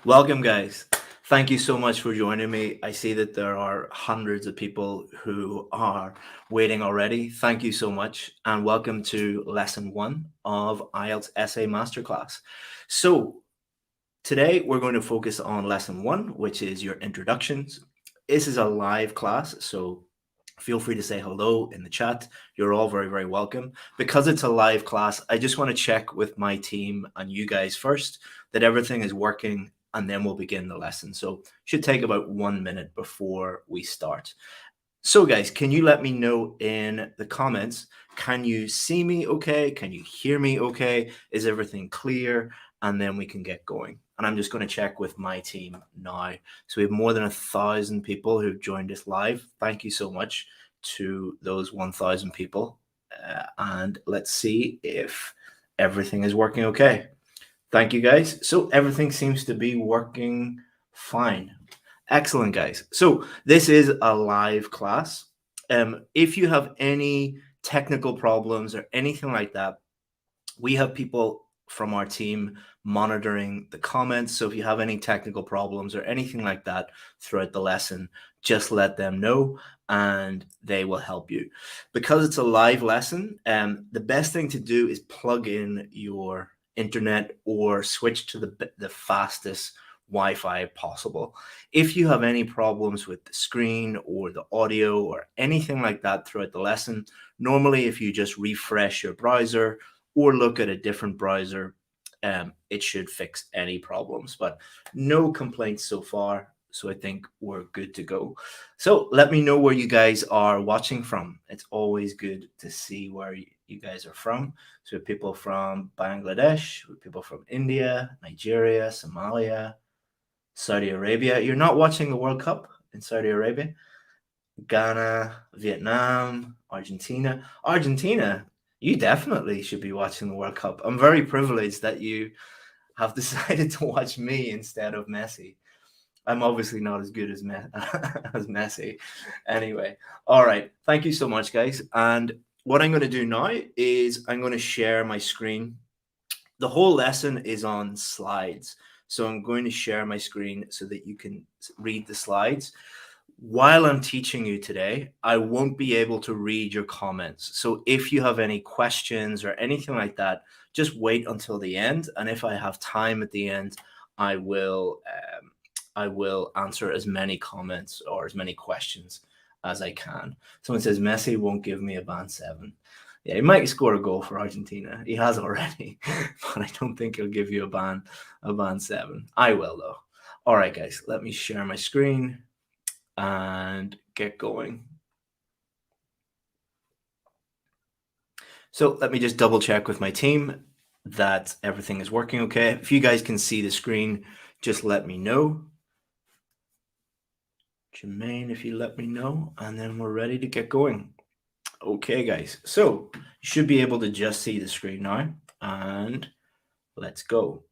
Welcome, guys. Thank you so much for joining me. I see that there are hundreds of people who are waiting already. Thank you so much, and welcome to lesson one of Ielts Essay Masterclass. So, today we're going to focus on lesson one, which is your introductions. This is a live class, so feel free to say hello in the chat. You're all very, very welcome. Because it's a live class, I just want to check with my team and you guys first that everything is working, and then we'll begin the lesson. So should take about 1 minute before we start. So guys, can you let me know in the comments, can you see me okay? Can you hear me okay? Is everything clear? And then we can get going. And I'm just going to check with my team now. So we have more than 1,000 people who've joined us live. Thank you so much to those 1,000 people. And let's see if everything is working okay. Thank you, guys. So everything seems to be working fine. Excellent, guys. So this is a live class. If you have any technical problems or anything like that, we have people from our team monitoring the comments. So if you have any technical problems or anything like that throughout the lesson, just let them know and they will help you. Because it's a live lesson, the best thing to do is plug in your internet or switch to the fastest Wi-Fi possible. If you have any problems with the screen or the audio or anything like that throughout the lesson, normally if you just refresh your browser or look at a different browser, it should fix any problems. But no complaints so far, so I think we're good to go. So let me know where you guys are watching from. It's always good to see where you guys are from. So we have people from Bangladesh, we have people from India, Nigeria, Somalia, Saudi Arabia. You're not watching the World Cup in Saudi Arabia? Ghana, Vietnam, Argentina. Argentina, you definitely should be watching the World Cup. I'm very privileged that you have decided to watch me instead of Messi. I'm obviously not as good as as Messi. Anyway, all right. Thank you so much, guys. And what I'm going to do now is I'm going to share my screen. The whole lesson is on slides. So I'm going to share my screen so that you can read the slides. While I'm teaching you today, I won't be able to read your comments. So if you have any questions or anything like that, just wait until the end. And if I have time at the end, I will answer as many comments or as many questions as I can. Someone says Messi won't give me a band 7. Yeah, he might score a goal for Argentina. He has already, but I don't think he'll give you a band 7. I will though. All right, guys, let me share my screen and get going. So let me just double check with my team that everything is working okay. If you guys can see the screen, just let me know. Jermaine, if you let me know, and then we're ready to get going. Okay, guys. So you should be able to just see the screen now, and let's go.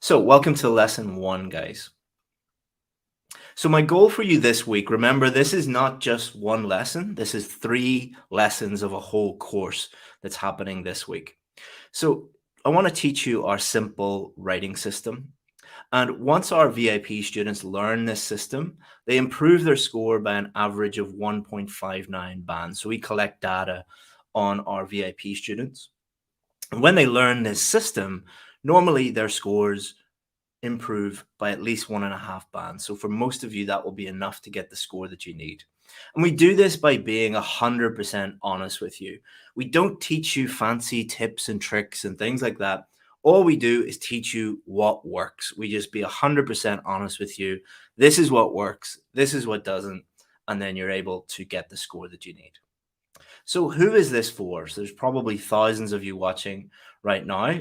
So welcome to lesson 1, guys. So my goal for you this week, remember, this is not just one lesson. This is 3 lessons of a whole course that's happening this week. So I want to teach you our simple writing system. And once our VIP students learn this system, they improve their score by an average of 1.59 bands. So we collect data on our VIP students. And when they learn this system, normally their scores improve by at least 1.5 bands. So for most of you, that will be enough to get the score that you need. And we do this by being 100% honest with you. We don't teach you fancy tips and tricks and things like that. All we do is teach you what works. We just be 100% honest with you. This is what works. This is what doesn't. And then you're able to get the score that you need. So who is this for? So there's probably thousands of you watching right now.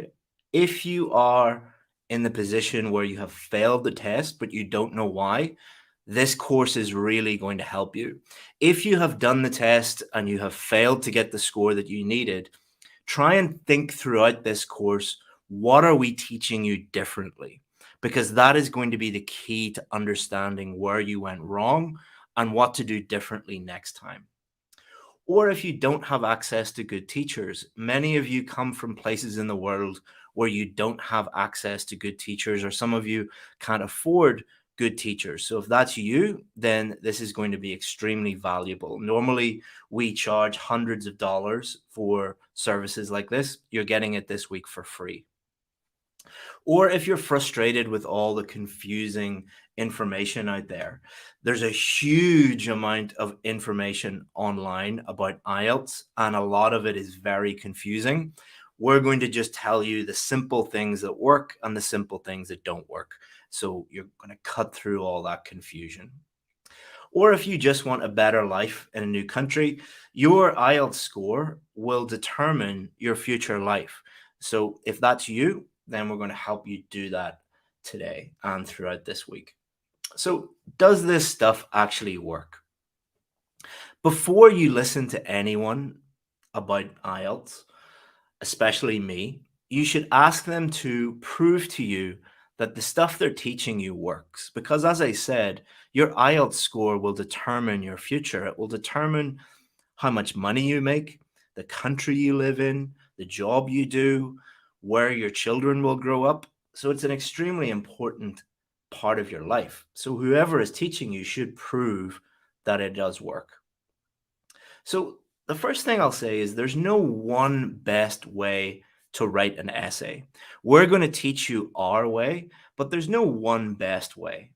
If you are in the position where you have failed the test, but you don't know why, this course is really going to help you. If you have done the test and you have failed to get the score that you needed, try and think throughout this course, what are we teaching you differently? Because that is going to be the key to understanding where you went wrong and what to do differently next time. Or if you don't have access to good teachers, many of you come from places in the world where you don't have access to good teachers, or some of you can't afford good teachers. So if that's you, then this is going to be extremely valuable. Normally, we charge hundreds of dollars for services like this. You're getting it this week for free. Or if you're frustrated with all the confusing information out there, there's a huge amount of information online about IELTS, and a lot of it is very confusing. We're going to just tell you the simple things that work and the simple things that don't work. So you're going to cut through all that confusion. Or if you just want a better life in a new country, your IELTS score will determine your future life. So if that's you, then we're going to help you do that today and throughout this week. So, does this stuff actually work? Before you listen to anyone about IELTS, especially me, you should ask them to prove to you that the stuff they're teaching you works. Because as I said, your IELTS score will determine your future. It will determine how much money you make, the country you live in, the job you do, where your children will grow up. So it's an extremely important part of your life. So whoever is teaching you should prove that it does work. So the first thing I'll say is there's no one best way to write an essay. We're going to teach you our way, but there's no one best way.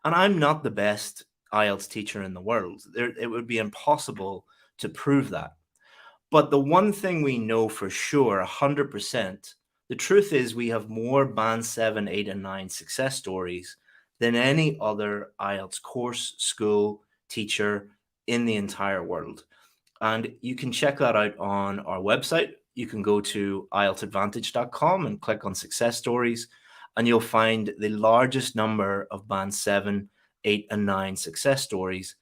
And I'm not the best IELTS teacher in the world. It would be impossible to prove that. But the one thing we know for sure, 100%, the truth is we have more Band 7, 8, and 9 success stories than any other IELTS course, school, teacher in the entire world. And you can check that out on our website. You can go to Ieltsadvantage.com and click on success stories, and you'll find the largest number of Band 7, 8, and 9 success stories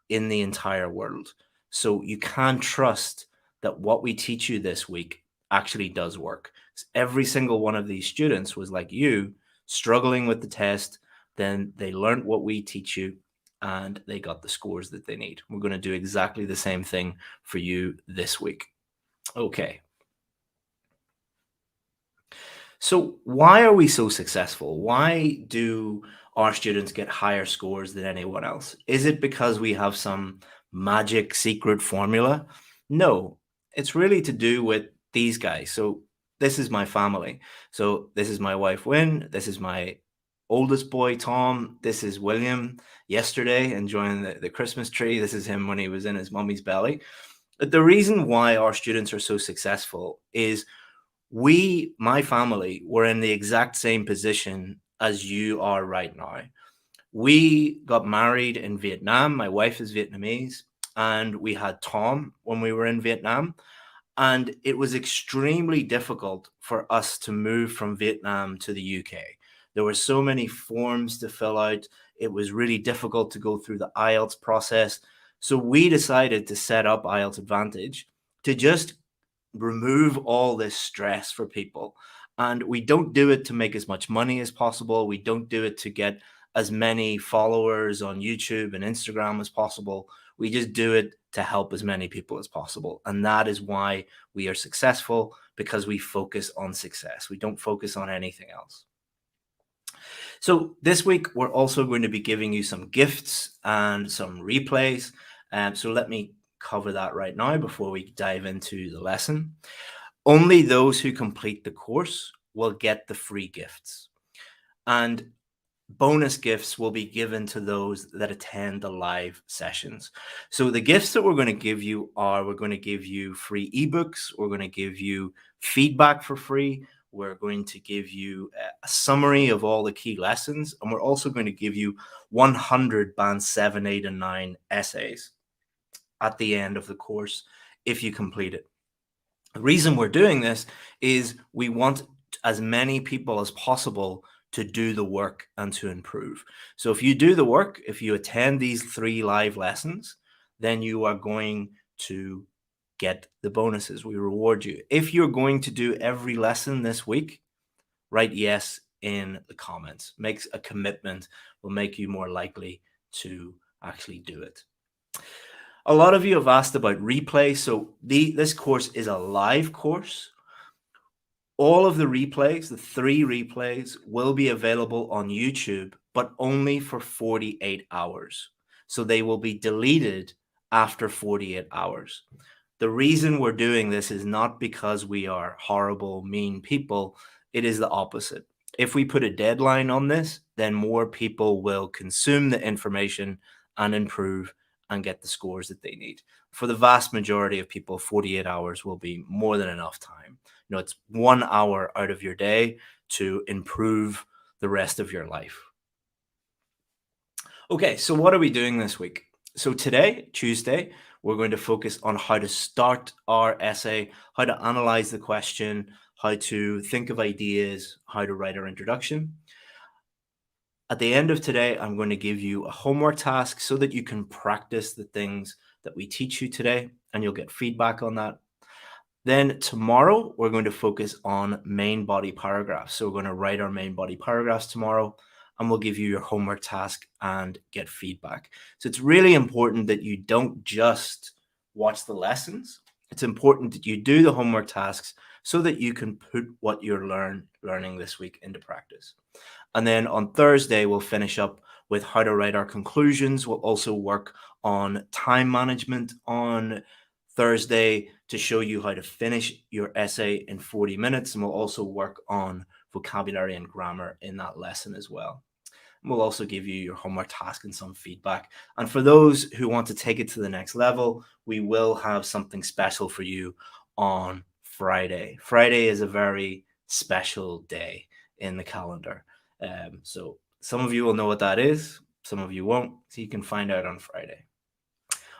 in the entire world. So you can trust that what we teach you this week actually does work. Every single one of these students was like you, struggling with the test. Then they learned what we teach you, and they got the scores that they need. We're going to do exactly the same thing for you this week. Okay. So why are we so successful? Why do our students get higher scores than anyone else? Is it because we have some magic secret formula? No, it's really to do with these guys. So this is my family. So this is my wife, Wynne. This is my oldest boy, Tom. This is William yesterday enjoying the Christmas tree. This is him when he was in his mummy's belly. But the reason why our students are so successful is my family, were in the exact same position as you are right now. We got married in Vietnam. My wife is Vietnamese, and we had Tom when we were in Vietnam. And it was extremely difficult for us to move from Vietnam to the UK. There were so many forms to fill out. It was really difficult to go through the IELTS process. So we decided to set up Ieltsadvantage to just remove all this stress for people. And we don't do it to make as much money as possible. We don't do it to get as many followers on YouTube and Instagram as possible. We just do it to help as many people as possible. And that is why we are successful, because we focus on success. We don't focus on anything else. So this week, we're also going to be giving you some gifts and some replays. So let me cover that right now before we dive into the lesson. Only those who complete the course will get the free gifts. And bonus gifts will be given to those that attend the live sessions. So the gifts that we're going to give you are, we're going to give you free ebooks. We're going to give you feedback for free. We're going to give you a summary of all the key lessons. And we're also going to give you 100 Band 7, 8, and 9 essays at the end of the course if you complete it. The reason we're doing this is we want as many people as possible to do the work and to improve. So if you do the work, if you attend these 3 live lessons, then you are going to get the bonuses. We reward you. If you're going to do every lesson this week, write yes in the comments. Makes a commitment, will make you more likely to actually do it. A lot of you have asked about replay. So this course is a live course. All of the replays, the 3 replays, will be available on YouTube, but only for 48 hours. So they will be deleted after 48 hours. The reason we're doing this is not because we are horrible, mean people. It is the opposite. If we put a deadline on this, then more people will consume the information and improve and get the scores that they need. For the vast majority of people, 48 hours will be more than enough time. It's 1 hour out of your day to improve the rest of your life. Okay, so what are we doing this week? So today, Tuesday, we're going to focus on how to start our essay, how to analyze the question, how to think of ideas, how to write our introduction. At the end of today, I'm going to give you a homework task so that you can practice the things that we teach you today, and you'll get feedback on that. Then tomorrow, we're going to focus on main body paragraphs. So we're going to write our main body paragraphs tomorrow, and we'll give you your homework task and get feedback. So it's really important that you don't just watch the lessons. It's important that you do the homework tasks so that you can put what you're learning this week into practice. And then on Thursday, we'll finish up with how to write our conclusions. We'll also work on time management on Thursday to show you how to finish your essay in 40 minutes. And we'll also work on vocabulary and grammar in that lesson as well. And we'll also give you your homework task and some feedback. And for those who want to take it to the next level, we will have something special for you on Friday. Friday is a very special day in the calendar. So some of you will know what that is. Some of you won't. So you can find out on Friday.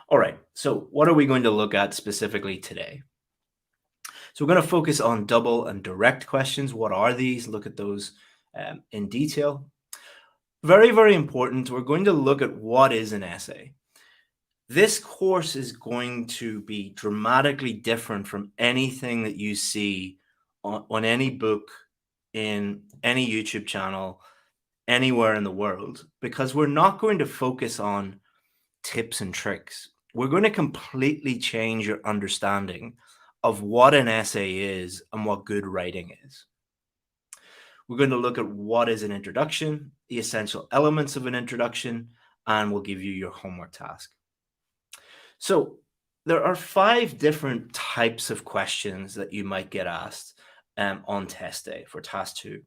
All right, so what are we going to look at specifically today? So we're going to focus on double and direct questions. What are these? Look at those in detail. Very, very important. We're going to look at what is an essay. This course is going to be dramatically different from anything that you see on any book, in any YouTube channel, anywhere in the world, because we're not going to focus on tips and tricks. We're going to completely change your understanding of what an essay is and what good writing is. We're going to look at what is an introduction, the essential elements of an introduction, and we'll give you your homework task. So there are 5 different types of questions that you might get asked on test day for task 2.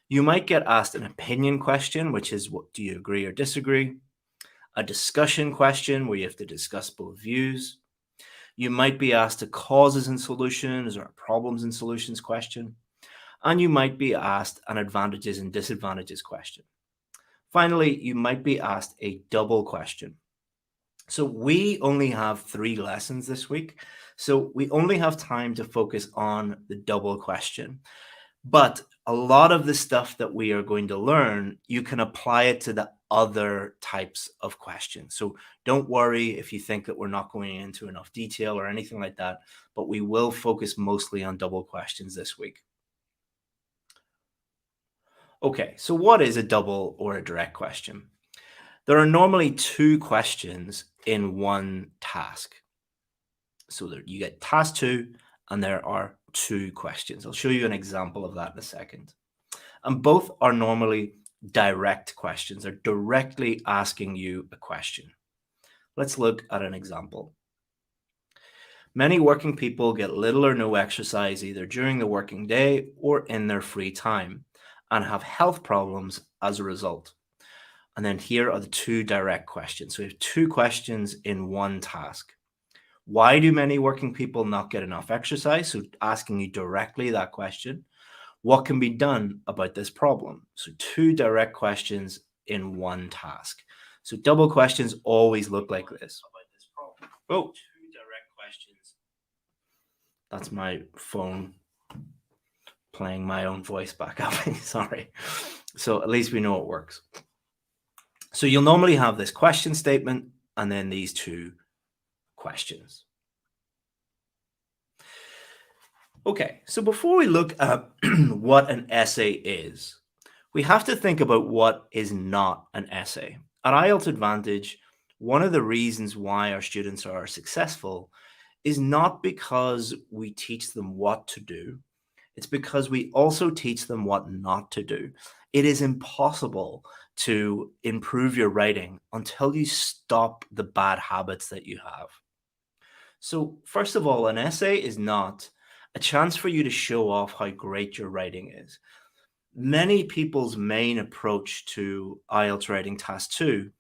You might get asked an opinion question, which is, what do you agree or disagree? A discussion question where you have to discuss both views. You might be asked a causes and solutions or a problems and solutions question. And you might be asked an advantages and disadvantages question. Finally, you might be asked a double question. So we only have 3 lessons this week. So we only have time to focus on the double question. But a lot of the stuff that we are going to learn, you can apply it to the other types of questions. So don't worry if you think that we're not going into enough detail or anything like that, but we will focus mostly on double questions this week. Okay, so what is a double or a direct question? There are normally 2 questions in one task. So you get task 2 and there are 2 questions. I'll show you an example of that in a second. And both are normally direct questions. They're directly asking you a question. Let's look at an example. Many working people get little or no exercise either during the working day or in their free time and have health problems as a result. And then here are the 2 direct questions. So we have 2 questions in one task. Why do many working people not get enough exercise? So asking you directly that question. What can be done about this problem? So 2 direct questions in one task. So double questions always look like this. Oh, 2 direct questions. That's my phone playing my own voice back up. Sorry. So at least we know it works. So you'll normally have this question statement and then these 2 questions. Okay, so before we look at what an essay is, we have to think about what is not an essay. At Ieltsadvantage, one of the reasons why our students are successful is not because we teach them what to do. It's because we also teach them what not to do. It is impossible to improve your writing until you stop the bad habits that you have. So, first of all, an essay is not a chance for you to show off how great your writing is. Many people's main approach to IELTS writing task 2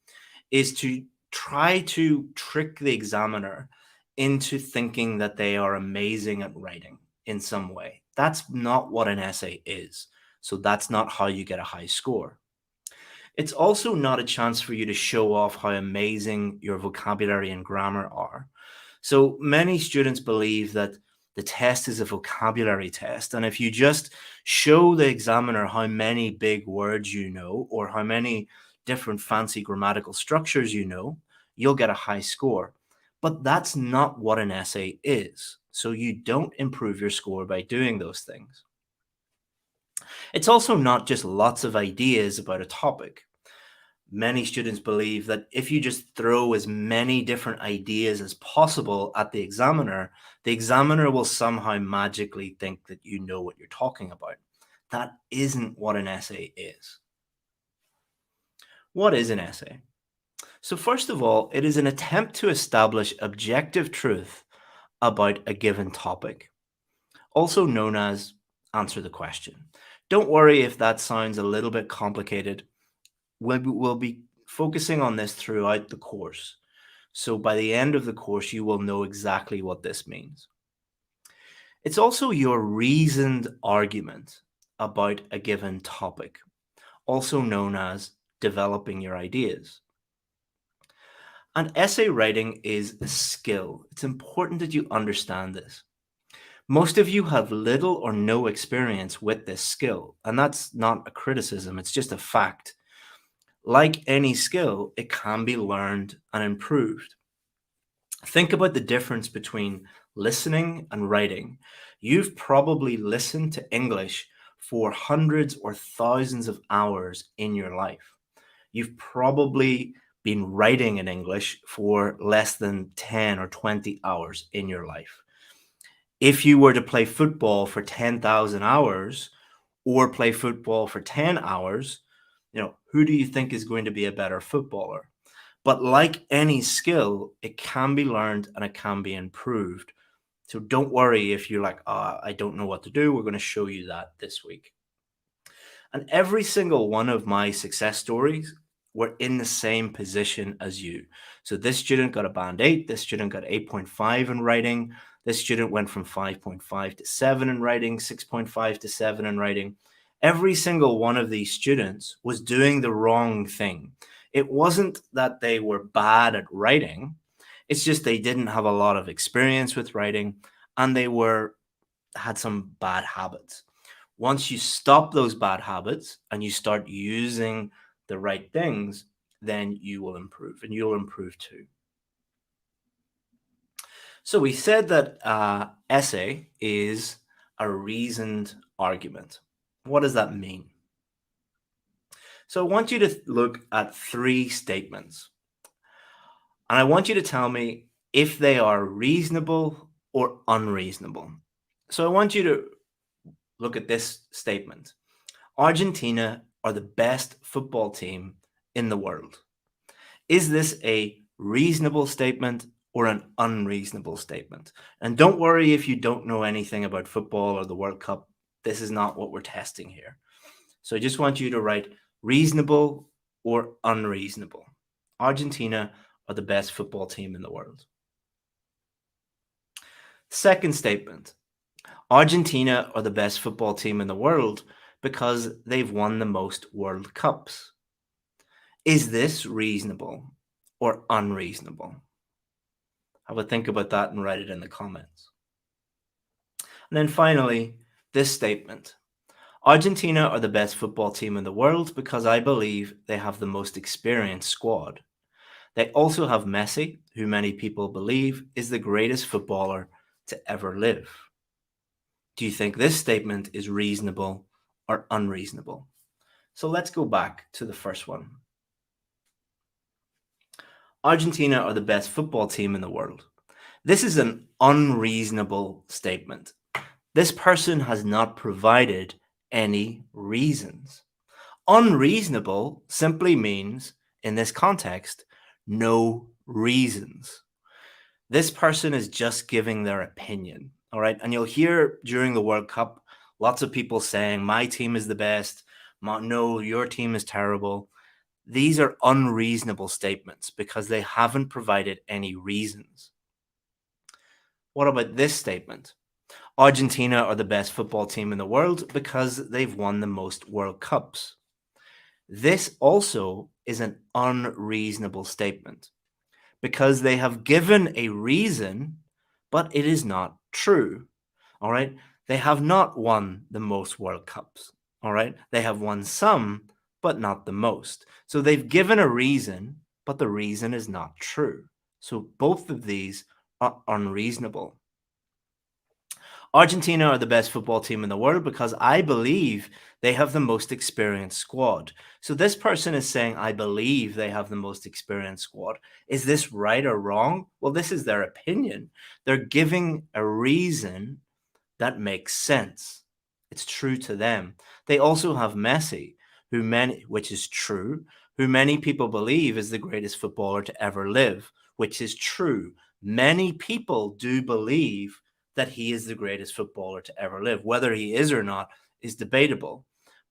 is to try to trick the examiner into thinking that they are amazing at writing in some way. That's not what an essay is. So that's not how you get a high score. It's also not a chance for you to show off how amazing your vocabulary and grammar are. So many students believe that the test is a vocabulary test. And if you just show the examiner how many big words you know or how many different fancy grammatical structures you know, you'll get a high score. But that's not what an essay is. So you don't improve your score by doing those things. It's also not just lots of ideas about a topic. Many students believe that if you just throw as many different ideas as possible at the examiner will somehow magically think that you know what you're talking about. That isn't what an essay is. What is an essay? So, first of all, it is an attempt to establish objective truth about a given topic, also known as answer the question. Don't worry if that sounds a little bit complicated. We'll be focusing on this throughout the course. So by the end of the course, you will know exactly what this means. It's also your reasoned argument about a given topic, also known as developing your ideas. And essay writing is a skill. It's important that you understand this. Most of you have little or no experience with this skill, and that's not a criticism, it's just a fact. Like any skill, it can be learned and improved. Think about the difference between listening and writing. You've probably listened to English for hundreds or thousands of hours in your life. You've probably been writing in English for less than 10 or 20 hours in your life. If you were to play football for 10,000 hours or play football for 10 hours, who do you think is going to be a better footballer? But like any skill, it can be learned and it can be improved. So don't worry if you're like, I don't know what to do. We're going to show you that this week. And every single one of my success stories were in the same position as you. So this student got a band 8. This student got 8.5 in writing. This student went from 5.5 to 7 in writing, 6.5 to 7 in writing. Every single one of these students was doing the wrong thing. It wasn't that they were bad at writing. It's just they didn't have a lot of experience with writing and they had some bad habits. Once you stop those bad habits and you start using the right things, then you will improve and you'll improve too. So we said that essay is a reasoned argument. What does that mean? So I want you to look at 3 statements. And I want you to tell me if they are reasonable or unreasonable. So I want you to look at this statement. Argentina are the best football team in the world. Is this a reasonable statement or an unreasonable statement? And don't worry if you don't know anything about football or the World Cup. This is not what we're testing here. So I just want you to write reasonable or unreasonable. Argentina are the best football team in the world. Second statement. Argentina are the best football team in the world because they've won the most World Cups. Is this reasonable or unreasonable? Have a think about that and write it in the comments. And then finally, this statement. Argentina are the best football team in the world because I believe they have the most experienced squad. They also have Messi, who many people believe is the greatest footballer to ever live. Do you think this statement is reasonable or unreasonable? So let's go back to the first one. Argentina are the best football team in the world. This is an unreasonable statement. This person has not provided any reasons. Unreasonable simply means, in this context, no reasons. This person is just giving their opinion. All right. And you'll hear during the World Cup lots of people saying, my team is the best. No, your team is terrible. These are unreasonable statements because they haven't provided any reasons. What about this statement? Argentina are the best football team in the world because they've won the most World Cups. This also is an unreasonable statement because they have given a reason, but it is not true. All right. They have not won the most World Cups. All right. They have won some, but not the most. So they've given a reason, but the reason is not true. So both of these are unreasonable. Argentina are the best football team in the world because I believe they have the most experienced squad. So this person is saying, I believe they have the most experienced squad. Is this right or wrong? Well, this is their opinion. They're giving a reason that makes sense. It's true to them. They also have Messi, which is true, who many people believe is the greatest footballer to ever live, which is true. Many people do believe that he is the greatest footballer to ever live. Whether he is or not is debatable.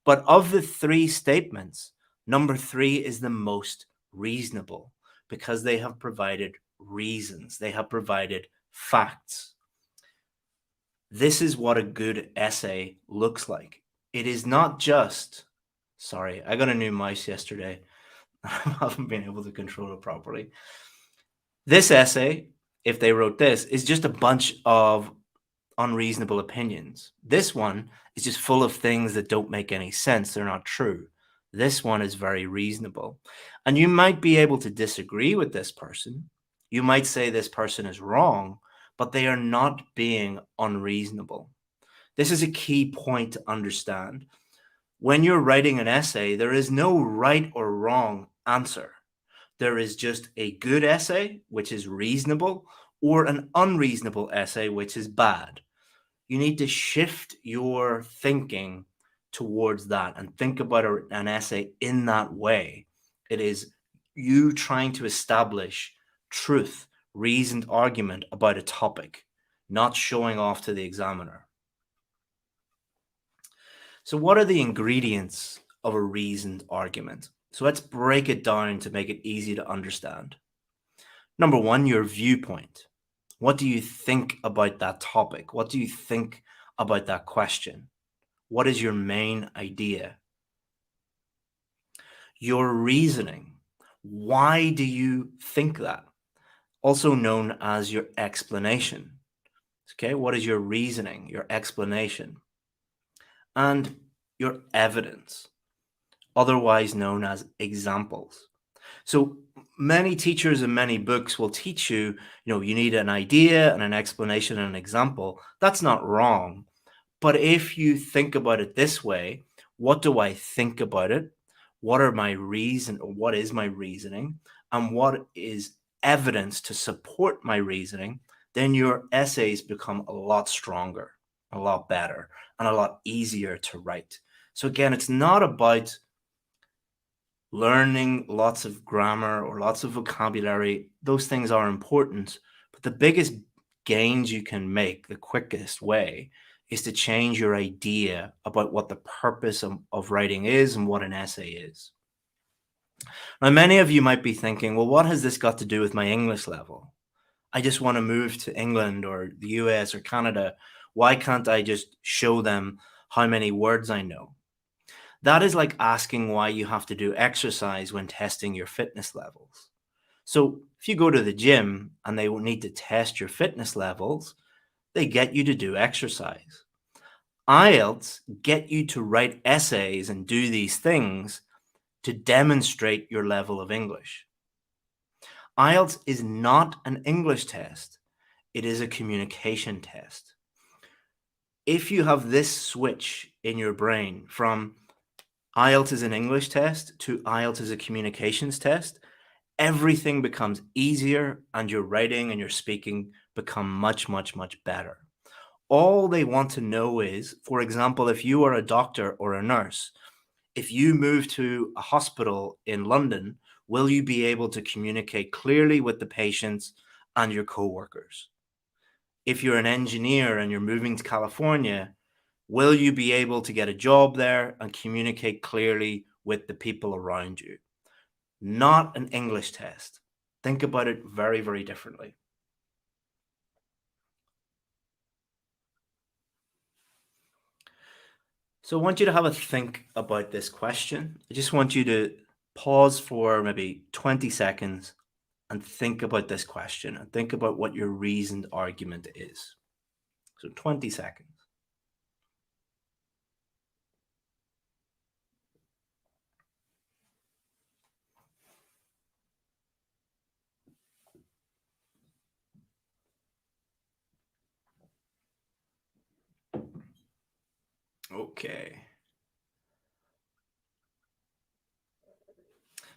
But of the three statements, number three is the most reasonable because they have provided reasons, they have provided facts. This is what a good essay looks like. It is not just, sorry, I got a new mouse yesterday. I haven't been able to control it properly. This essay, if they wrote this, is just a bunch of unreasonable opinions. This one is just full of things that don't make any sense. They're not true. This one is very reasonable. And you might be able to disagree with this person. You might say this person is wrong, but they are not being unreasonable. This is a key point to understand. When you're writing an essay, there is no right or wrong answer. There is just a good essay, which is reasonable, or an unreasonable essay, which is bad. You need to shift your thinking towards that and think about an essay in that way. It is you trying to establish truth, reasoned argument about a topic, not showing off to the examiner. So, what are the ingredients of a reasoned argument? So, let's break it down to make it easy to understand. Number one, your viewpoint. What do you think about that topic? What do you think about that question? What is your main idea? Your reasoning. Why do you think that? Also known as your explanation. Okay, what is your reasoning, your explanation? And your evidence, otherwise known as examples. So many teachers and many books will teach you, you need an idea and an explanation and an example. That's not wrong. But if you think about it this way, what do I think about it? What are my reason, or what is my reasoning? And what is evidence to support my reasoning? Then your essays become a lot stronger, a lot better, and a lot easier to write. So again, it's not about learning lots of grammar or lots of vocabulary. Those things are important, but the biggest gains you can make, the quickest way, is to change your idea about what the purpose of writing is and what an essay is. Now, many of you might be thinking, well, what has this got to do with my English level? I just want to move to England or the US or Canada. Why can't I just show them how many words I know? That is like asking why you have to do exercise when testing your fitness levels. So if you go to the gym and they will need to test your fitness levels, they get you to do exercise. Ielts get you to write essays and do these things to demonstrate your level of English. Ielts is not an English test. It is a communication test. If you have this switch in your brain from IELTS is an English test to IELTS is a communications test, everything becomes easier and your writing and your speaking become much, much, much better. All they want to know is, for example, if you are a doctor or a nurse, if you move to a hospital in London, will you be able to communicate clearly with the patients and your coworkers? If you're an engineer and you're moving to California, will you be able to get a job there and communicate clearly with the people around you? Not an English test. Think about it very, very differently. So I want you to have a think about this question. I just want you to pause for maybe 20 seconds and think about this question and think about what your reasoned argument is. So 20 seconds. Okay.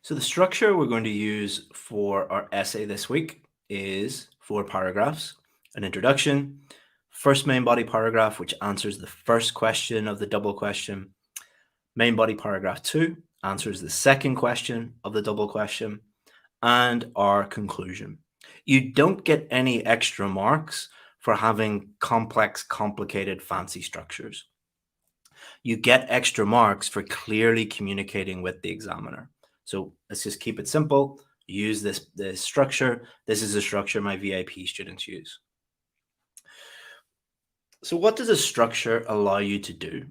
So the structure we're going to use for our essay this week is 4 paragraphs, an introduction, first main body paragraph, which answers the first question of the double question, main body paragraph 2 answers the second question of the double question, and our conclusion. You don't get any extra marks for having complex, complicated, fancy structures. You get extra marks for clearly communicating with the examiner. So let's just keep it simple. Use this structure. This is a structure my VIP students use. So what does a structure allow you to do?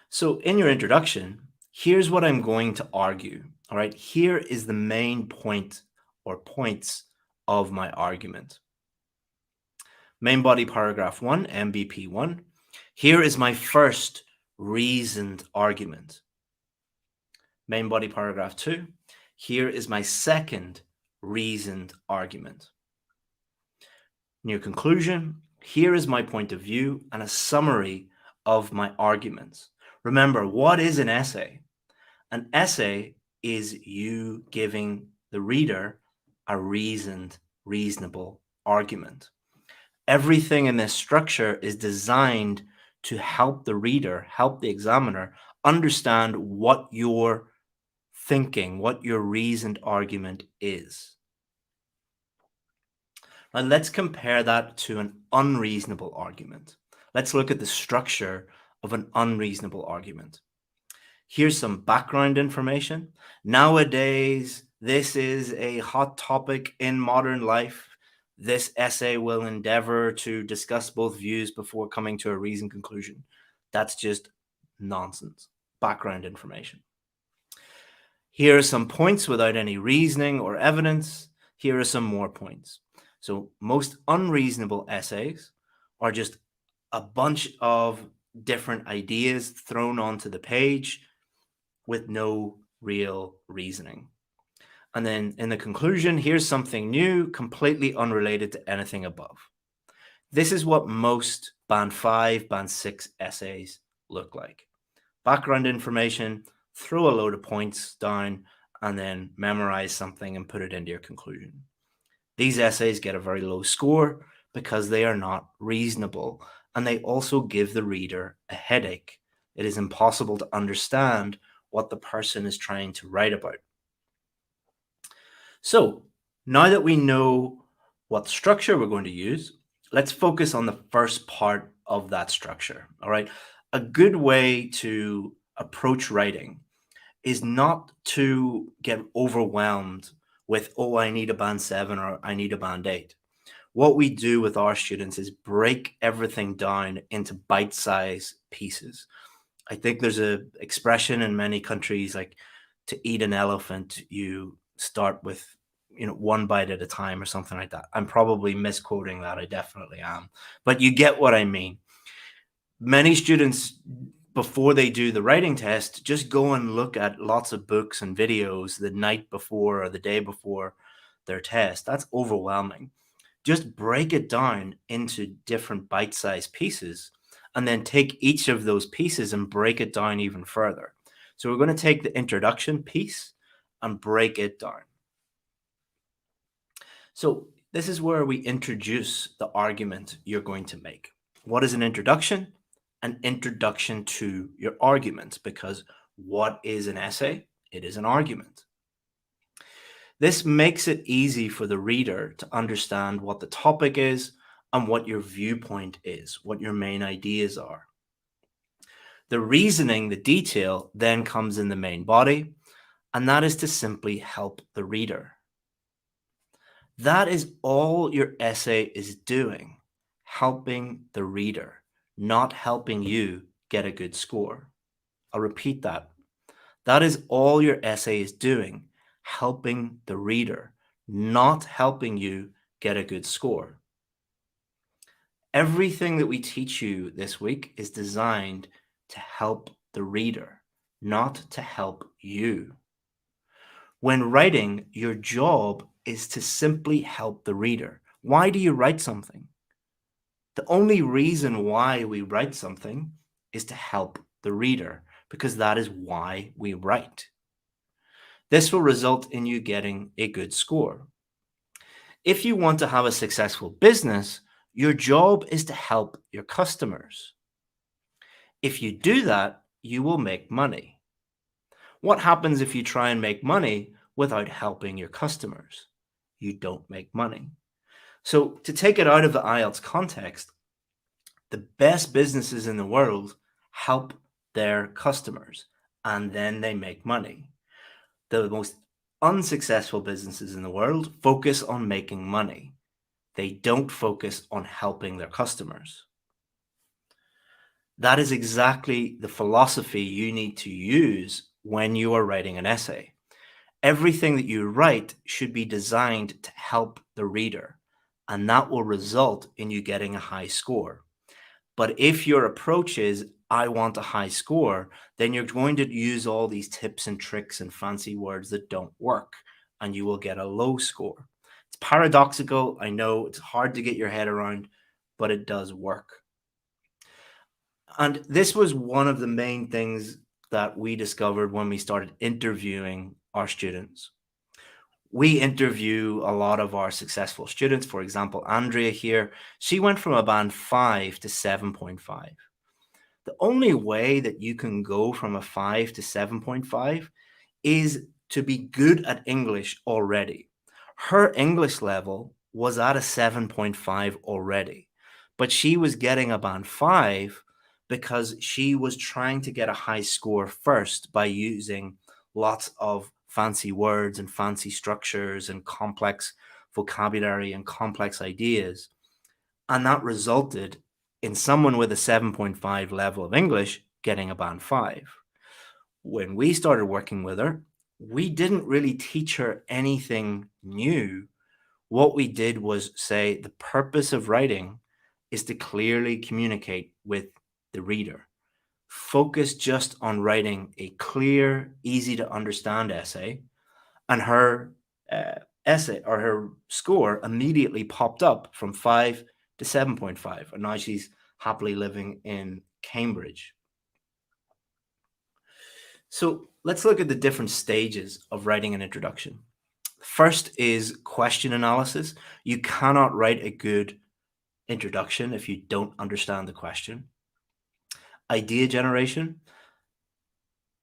So in your introduction, here's what I'm going to argue. All right, here is the main point or points of my argument. Main body paragraph 1, MBP 1. Here is my first reasoned argument. Main body paragraph 2. Here is my second reasoned argument. In your conclusion, here is my point of view and a summary of my arguments. Remember, what is an essay? An essay is you giving the reader a reasonable argument. Everything in this structure is designed to help the reader, help the examiner understand what you're thinking, what your reasoned argument is. Now let's compare that to an unreasonable argument. Let's look at the structure of an unreasonable argument. Here's some background information. Nowadays, this is a hot topic in modern life. This essay will endeavor to discuss both views before coming to a reasoned conclusion. That's just nonsense. Background information. Here are some points without any reasoning or evidence. Here are some more points. So most unreasonable essays are just a bunch of different ideas thrown onto the page with no real reasoning. And then in the conclusion, here's something new, completely unrelated to anything above. This is what most Band 5, Band 6 essays look like. Background information, throw a load of points down, and then memorize something and put it into your conclusion. These essays get a very low score because they are not reasonable, and they also give the reader a headache. It is impossible to understand what the person is trying to write about. So now that we know what structure we're going to use, let's focus on the first part of that structure. All right. A good way to approach writing is not to get overwhelmed with, oh, I need a band 7 or I need a band 8. What we do with our students is break everything down into bite-sized pieces. I think there's an expression in many countries like to eat an elephant, you start with one bite at a time or something like that. I'm probably misquoting that. I definitely am. But you get what I mean. Many students, before they do the writing test, just go and look at lots of books and videos the night before or the day before their test. That's overwhelming. Just break it down into different bite-sized pieces and then take each of those pieces and break it down even further. So we're going to take the introduction piece and break it down. So This is where we introduce the argument you're going to make. What is an introduction? An introduction to your argument, because what is an essay? It is an argument. This makes it easy for the reader to understand what the topic is and what your viewpoint is, what your main ideas are. The reasoning, the detail, then comes in the main body, and that is to simply help the reader. That is all your essay is doing, helping the reader, not helping you get a good score. I'll repeat that. That is all your essay is doing, helping the reader, not helping you get a good score. Everything that we teach you this week is designed to help the reader, not to help you. When writing, your job is to simply help the reader. Why do you write something? The only reason why we write something is to help the reader, because that is why we write. This will result in you getting a good score. If you want to have a successful business, your job is to help your customers. If you do that, you will make money. What happens if you try and make money without helping your customers? You don't make money. So, to take it out of the Ielts context, the best businesses in the world help their customers and then they make money. The most unsuccessful businesses in the world focus on making money. They don't focus on helping their customers. That is exactly the philosophy you need to use when you are writing an essay. Everything that you write should be designed to help the reader, and that will result in you getting a high score. But if your approach is, I want a high score, then you're going to use all these tips and tricks and fancy words that don't work, and you will get a low score. It's paradoxical. I know it's hard to get your head around, but it does work. And this was one of the main things that we discovered when we started interviewing our students. We interview a lot of our successful students. For example, Andrea here, she went from a band 5 to 7.5. The only way that you can go from a 5 to 7.5 is to be good at English already. Her English level was at a 7.5 already, but she was getting a band 5 because she was trying to get a high score first by using lots of fancy words and fancy structures and complex vocabulary and complex ideas. And that resulted in someone with a 7.5 level of English getting a band 5. When we started working with her, we didn't really teach her anything new. What we did was say the purpose of writing is to clearly communicate with the reader. Focus just on writing a clear, easy to understand essay, and her essay or her score immediately popped up from 5 to 7.5, and now she's happily living in Cambridge. So let's look at the different stages of writing an introduction. First is question analysis. You cannot write a good introduction if you don't understand the question. Idea generation.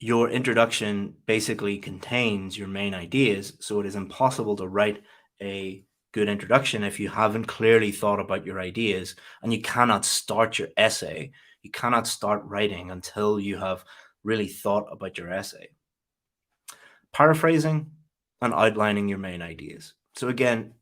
Your introduction basically contains your main ideas, so it is impossible to write a good introduction if you haven't clearly thought about your ideas, and you cannot start your essay. You cannot start writing until you have really thought about your essay. Paraphrasing and outlining your main ideas. So again,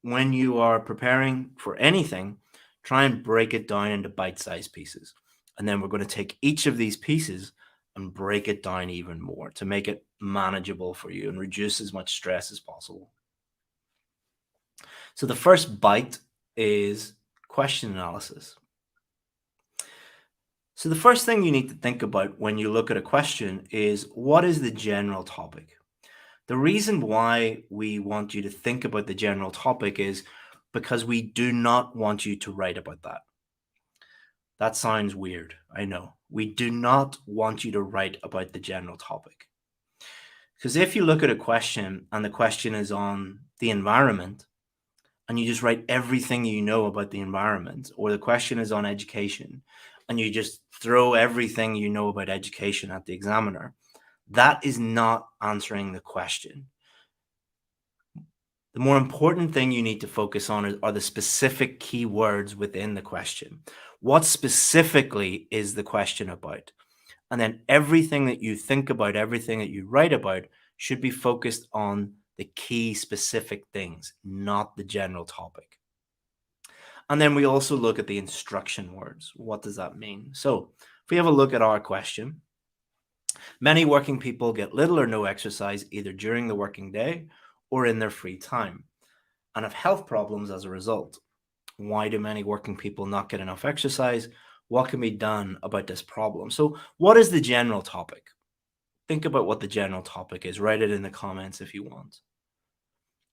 when you are preparing for anything, try and break it down into bite-sized pieces. And then we're going to take each of these pieces and break it down even more to make it manageable for you and reduce as much stress as possible. So the first bite is question analysis. So the first thing you need to think about when you look at a question is, what is the general topic? The reason why we want you to think about the general topic is because we do not want you to write about that. That sounds weird, I know. We do not want you to write about the general topic. Because if you look at a question and the question is on the environment, and you just write everything you know about the environment, or the question is on education and you just throw everything you know about education at the examiner, that is not answering the question. The more important thing you need to focus on are the specific keywords within the question. What specifically is the question about? And then everything that you think about, everything that you write about should be focused on the key specific things, not the general topic. And then we also look at the instruction words. What does that mean? So if we have a look at our question, many working people get little or no exercise either during the working day or in their free time and have health problems as a result. Why do many working people not get enough exercise? What can be done about this problem? So, what is the general topic? Think about what the general topic is. Write it in the comments if you want.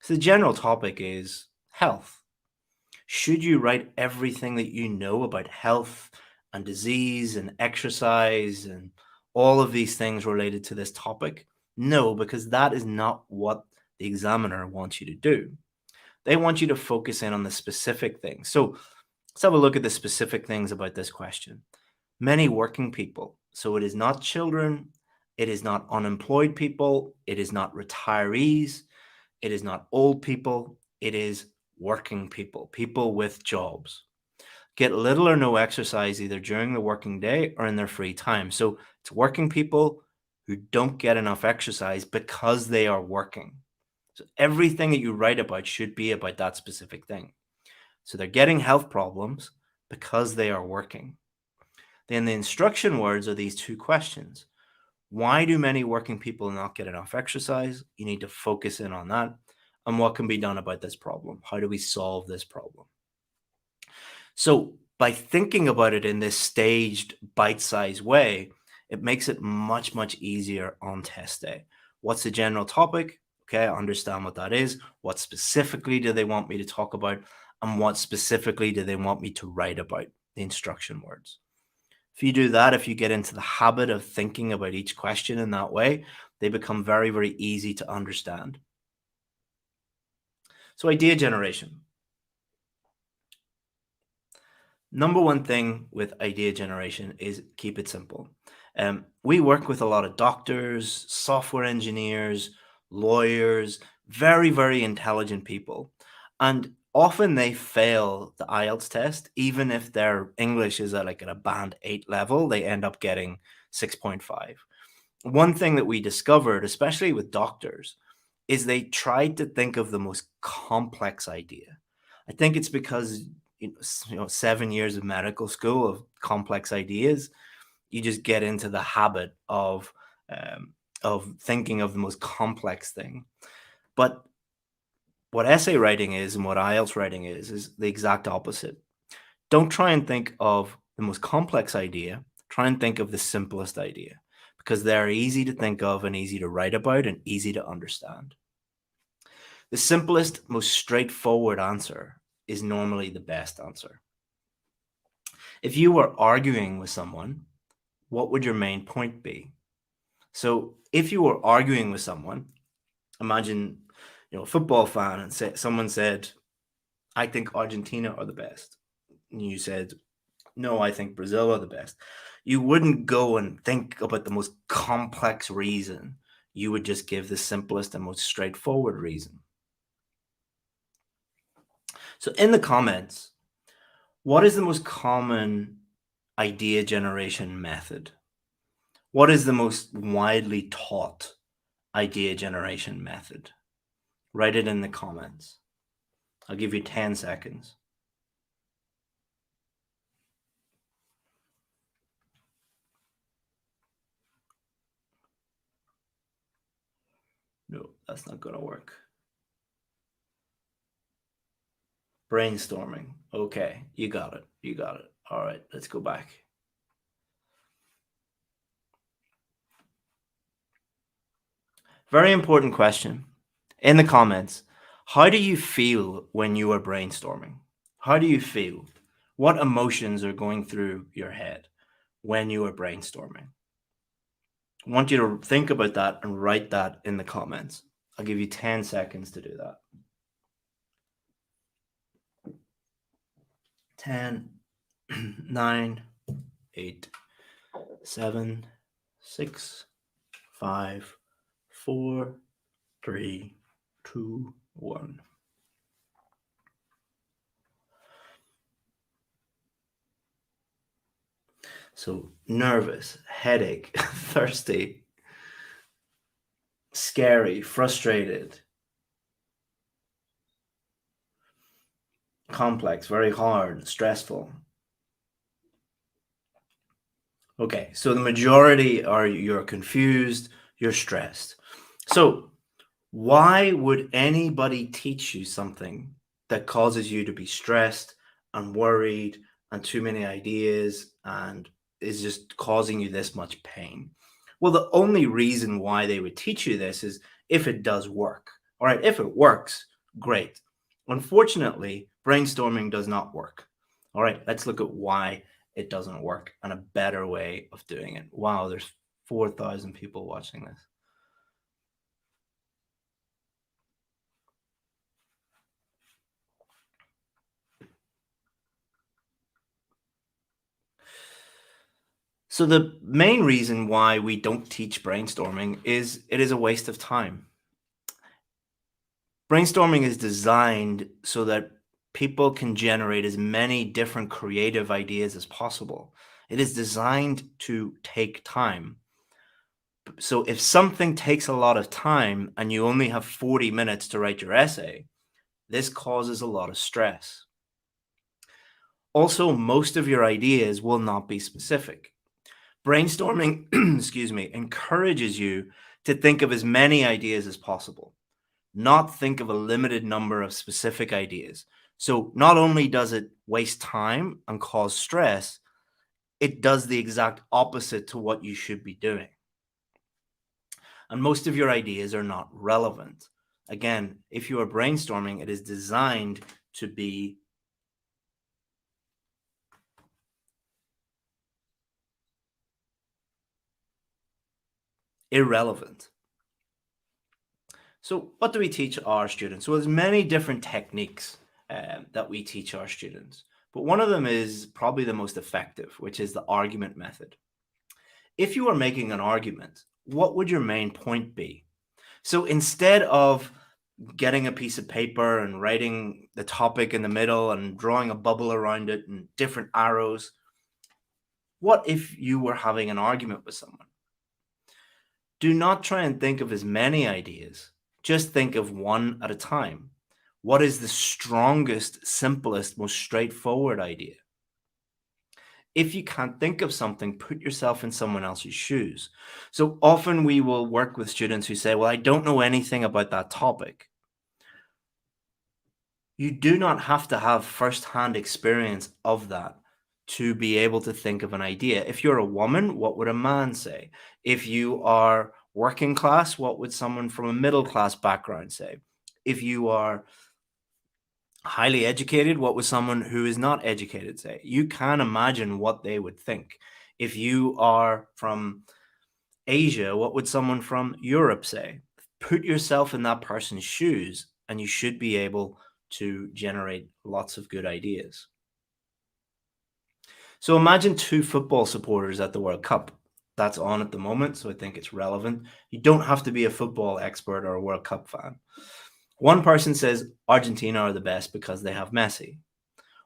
So, the general topic is health. Should you write everything that you know about health and disease and exercise and all of these things related to this topic? No, because that is not what the examiner wants you to do. They want you to focus in on the specific things. So let's have a look at the specific things about this question. Many working people. So it is not children, it is not unemployed people, it is not retirees, it is not old people, it is working people, people with jobs. Get little or no exercise either during the working day or in their free time. So it's working people who don't get enough exercise because they are working. So everything that you write about should be about that specific thing. So they're getting health problems because they are working. Then the instruction words are these two questions. Why do many working people not get enough exercise? You need to focus in on that. And what can be done about this problem? How do we solve this problem? So, by thinking about it in this staged, bite sized way, it makes it much, much easier on test day. What's the general topic? Okay, I understand what that is. What specifically do they want me to talk about? And what specifically do they want me to write about? The instruction words. If you do that, if you get into the habit of thinking about each question in that way, they become very, very easy to understand. So, idea generation. Number one thing with idea generation is keep it simple. We work with a lot of doctors, software engineers, lawyers, very, very intelligent people. And often they fail the IELTS test, even if their English is at a band 8 level, they end up getting 6.5. One thing that we discovered, especially with doctors, is they tried to think of the most complex idea. I think it's because 7 years of medical school of complex ideas, you just get into the habit of thinking of the most complex thing. But what essay writing is and what IELTS writing is the exact opposite. Don't try and think of the most complex idea. Try and think of the simplest idea because they're easy to think of and easy to write about and easy to understand. The simplest, most straightforward answer is normally the best answer. If you were arguing with someone, what would your main point be? So if you were arguing with someone, imagine a football fan and someone said, I think Argentina are the best. And you said, no, I think Brazil are the best. You wouldn't go and think about the most complex reason. You would just give the simplest and most straightforward reason. So in the comments, what is the most common idea generation method? What is the most widely taught idea generation method? Write it in the comments. I'll give you 10 seconds. No, that's not going to work. Brainstorming. Okay, you got it. You got it. All right, let's go back. Very important question. In the comments, how do you feel when you are brainstorming? How do you feel? What emotions are going through your head when you are brainstorming? I want you to think about that and write that in the comments. I'll give you 10 seconds to do that. 10, 9, 8, 7, 6, 5, 4, 3, 2, 1. So nervous, headache, thirsty, scary, frustrated, complex, very hard, stressful. Okay, so the majority are you're confused, you're stressed. So why would anybody teach you something that causes you to be stressed and worried and too many ideas and is just causing you this much pain? Well, the only reason why they would teach you this is if it does work. All right, if it works, great. Unfortunately, brainstorming does not work. All right, let's look at why it doesn't work and a better way of doing it. Wow, there's 4,000 people watching this. So the main reason why we don't teach brainstorming is it is a waste of time. Brainstorming is designed so that people can generate as many different creative ideas as possible. It is designed to take time. So if something takes a lot of time and you only have 40 minutes to write your essay, this causes a lot of stress. Also, most of your ideas will not be specific. Brainstorming, excuse me, encourages you to think of as many ideas as possible, not think of a limited number of specific ideas. So not only does it waste time and cause stress, it does the exact opposite to what you should be doing. And most of your ideas are not relevant. Again, if you are brainstorming, it is designed to be irrelevant. So what do we teach our students? Well, there's many different techniques that we teach our students, but one of them is probably the most effective, which is the argument method. If you are making an argument, what would your main point be? So instead of getting a piece of paper and writing the topic in the middle and drawing a bubble around it and different arrows, what if you were having an argument with someone? Do not try and think of as many ideas. Just think of one at a time. What is the strongest, simplest, most straightforward idea? If you can't think of something, put yourself in someone else's shoes. So often we will work with students who say, well, I don't know anything about that topic. You do not have to have firsthand experience of that to be able to think of an idea. If you're a woman, what would a man say? If you are working class, what would someone from a middle class background say? If you are highly educated, what would someone who is not educated say? You can imagine what they would think. If you are from Asia, what would someone from Europe say? Put yourself in that person's shoes, and you should be able to generate lots of good ideas. So imagine two football supporters at the World Cup. That's on at the moment, so I think it's relevant. You don't have to be a football expert or a World Cup fan. One person says Argentina are the best because they have Messi.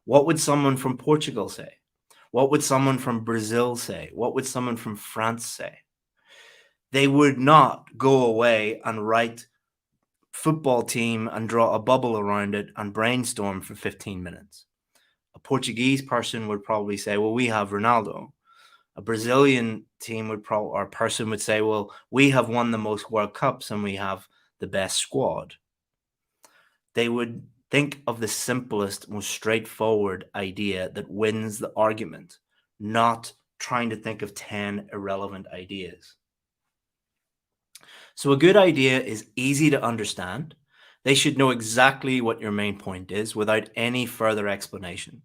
What would someone from Portugal say? What would someone from Brazil say? What would someone from France say? They would not go away and write football team and draw a bubble around it and brainstorm for 15 minutes. A Portuguese person would probably say, well, we have Ronaldo. A Brazilian team would probably, or person would say, well, we have won the most World Cups and we have the best squad. They would think of the simplest, most straightforward idea that wins the argument, not trying to think of 10 irrelevant ideas. So a good idea is easy to understand. They should know exactly what your main point is without any further explanation.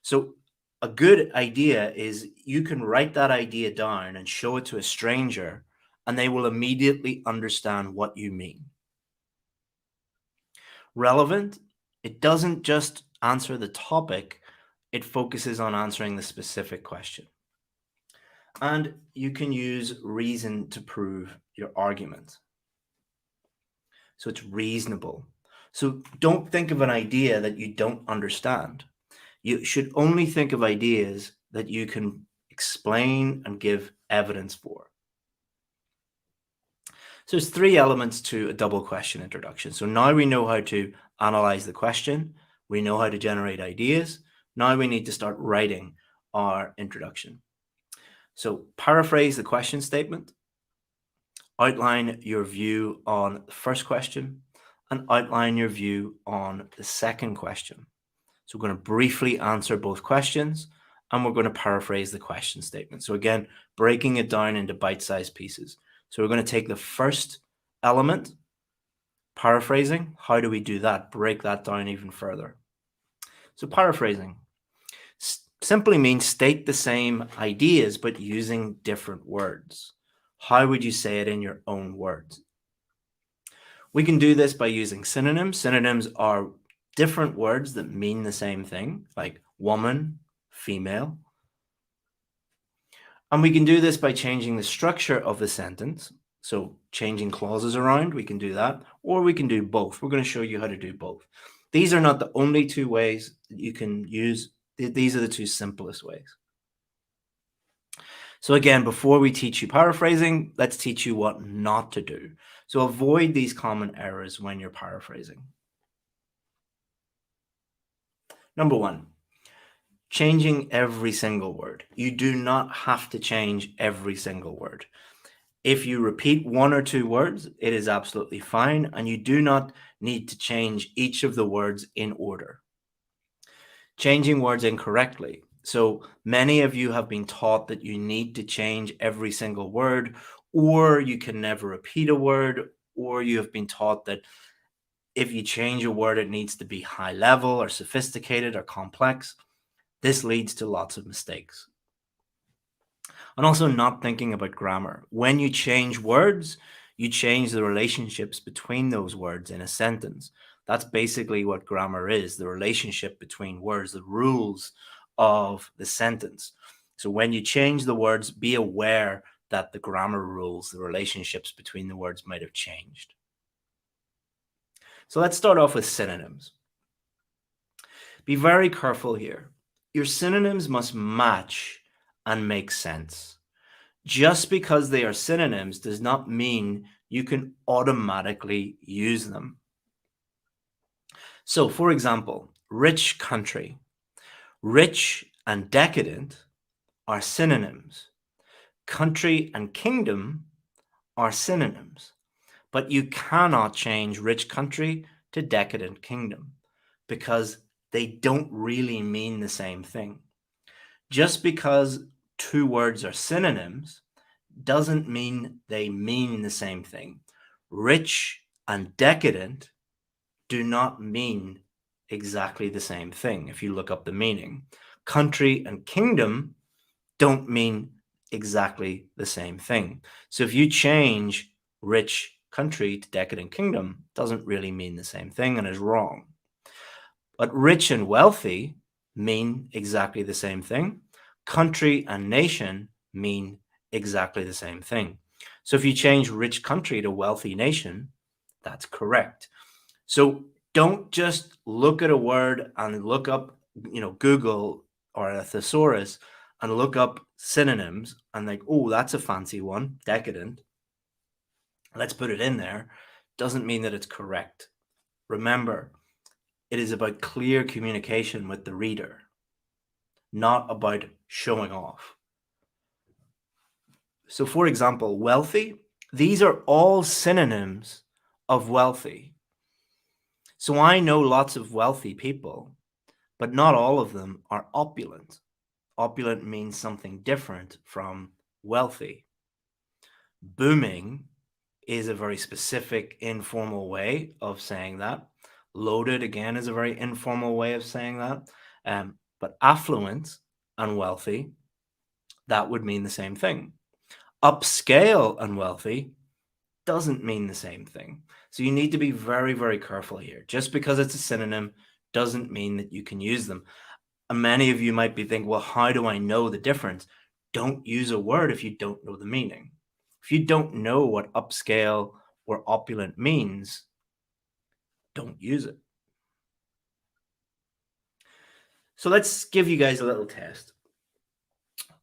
So a good idea is you can write that idea down and show it to a stranger, and they will immediately understand what you mean. Relevant, it doesn't just answer the topic, It focuses on answering the specific question. And you can use reason to prove your argument. So it's reasonable. So don't think of an idea that you don't understand. You should only think of ideas that you can explain and give evidence for. So there's three elements to a double question introduction. So now we know how to analyze the question. We know how to generate ideas. Now we need to start writing our introduction. So paraphrase the question statement, outline your view on the first question, and outline your view on the second question. So we're going to briefly answer both questions, and we're going to paraphrase the question statement. So again, breaking it down into bite-sized pieces. So we're going to take the first element, paraphrasing. How do we do that? Break that down even further. So paraphrasing simply means state the same ideas, but using different words. How would you say it in your own words? We can do this by using synonyms. Synonyms are different words that mean the same thing, like woman, female. And we can do this by changing the structure of the sentence. So changing clauses around, we can do that, or we can do both. We're going to show you how to do both. These are not the only two ways that you can use. These are the two simplest ways. So again, before we teach you paraphrasing, let's teach you what not to do. So avoid these common errors when you're paraphrasing. Number one, changing every single word. You do not have to change every single word. If you repeat one or two words, it is absolutely fine, and you do not need to change each of the words in order. Changing words incorrectly. So many of you have been taught that you need to change every single word, or you can never repeat a word, or you have been taught that if you change a word, it needs to be high level or sophisticated or complex. This leads to lots of mistakes. And also not thinking about grammar. When you change words, you change the relationships between those words in a sentence. That's basically what grammar is, the relationship between words, the rules of the sentence. So when you change the words, be aware that the grammar rules, the relationships between the words might have changed. So let's start off with synonyms. Be very careful here. Your synonyms must match and make sense. Just because they are synonyms does not mean you can automatically use them. So, for example, rich country. Rich and decadent are synonyms. Country and kingdom are synonyms. But you cannot change rich country to decadent kingdom because they don't really mean the same thing. Just because two words are synonyms doesn't mean they mean the same thing. Rich and decadent do not mean exactly the same thing if you look up the meaning. Country and kingdom don't mean exactly the same thing. So if you change rich country to decadent kingdom, it doesn't really mean the same thing and is wrong. But rich and wealthy mean exactly the same thing. Country and nation mean exactly the same thing. So if you change rich country to wealthy nation, that's correct. So don't just look at a word and look up, Google or a thesaurus and look up synonyms and think, oh, that's a fancy one, decadent. Let's put it in there. Doesn't mean that it's correct. Remember, it is about clear communication with the reader, not about showing off. So, for example, wealthy, these are all synonyms of wealthy. So I know lots of wealthy people, but not all of them are opulent. Opulent means something different from wealthy. Booming is a very specific, informal way of saying that. Loaded, again, is a very informal way of saying that. But affluent and wealthy, that would mean the same thing. Upscale and wealthy doesn't mean the same thing. So you need to be very, very careful here. Just because it's a synonym doesn't mean that you can use them. And many of you might be thinking, well, how do I know the difference? Don't use a word if you don't know the meaning. If you don't know what upscale or opulent means, don't use it. So let's give you guys a little test.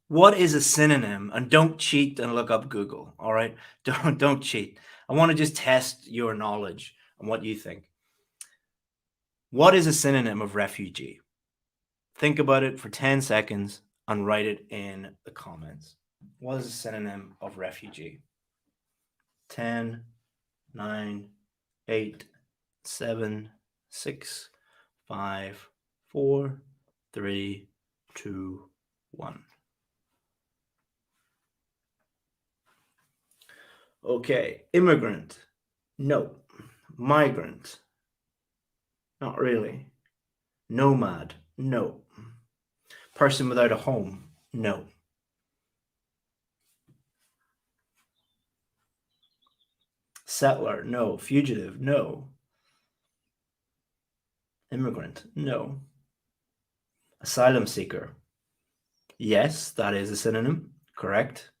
What is a synonym? And don't cheat and look up Google. All right. Don't cheat. I want to just test your knowledge and what you think. What is a synonym of refugee? Think about it for 10 seconds and write it in the comments. What is a synonym of refugee? 10, 9, 8, 7, 6, 5, 4, 3, 2, 1. Okay, immigrant. No. Migrant. Not really. Nomad. No. Person without a home. No. Settler. No. Fugitive. No. Immigrant. No. Asylum seeker. Yes, that is a synonym. Correct.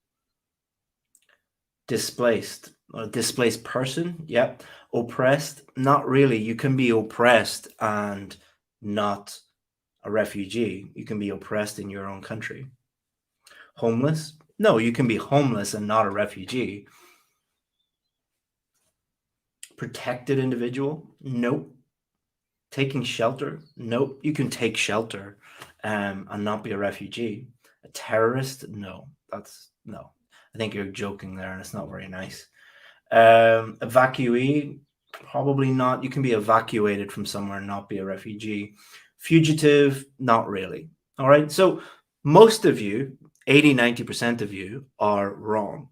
Displaced. A displaced person. Yep. Oppressed. Not really. You can be oppressed and not a refugee. You can be oppressed in your own country. Homeless? No, you can be homeless and not a refugee. Protected individual? Nope. Taking shelter? Nope. You can take shelter and not be a refugee. A terrorist? No. That's no. I think you're joking there, and it's not very nice. Evacuee? Probably not. You can be evacuated from somewhere and not be a refugee. Fugitive? Not really. All right. So most of you, 80-90% of you, are wrong.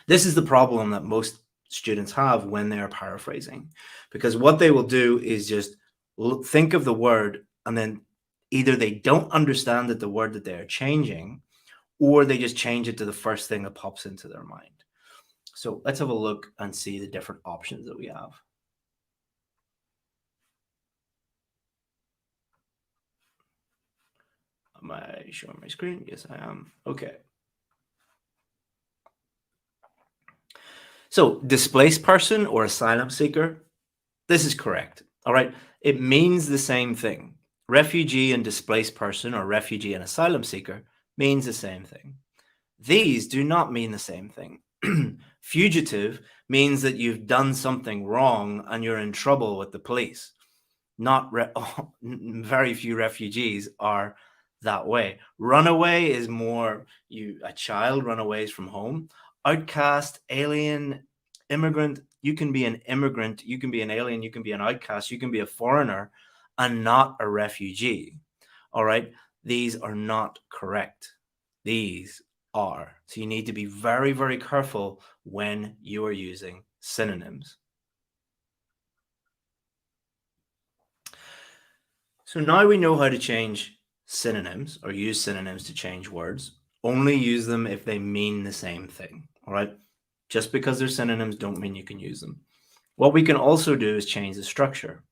This is the problem that most students have when they're paraphrasing, because what they will do is just think of the word, and then either they don't understand that the word that they're changing, or they just change it to the first thing that pops into their mind. So let's have a look and see the different options that we have. Am I showing my screen? Yes, I am. Okay. So displaced person or asylum seeker, this is correct. All right. It means the same thing. Refugee and displaced person, or refugee and asylum seeker, means the same thing. These do not mean the same thing. Fugitive means that you've done something wrong and you're in trouble with the police. Not very few refugees are that way. Runaway is more a child runaways from home. Outcast, alien, immigrant. You can be an immigrant, you can be an alien, you can be an outcast, you can be a foreigner and not a refugee. All right. These are not correct. These are. So you need to be very, very careful when you are using synonyms. So now we know how to change synonyms, or use synonyms to change words. Only use them if they mean the same thing. All right. Just because they're synonyms don't mean you can use them. What we can also do is change the structure.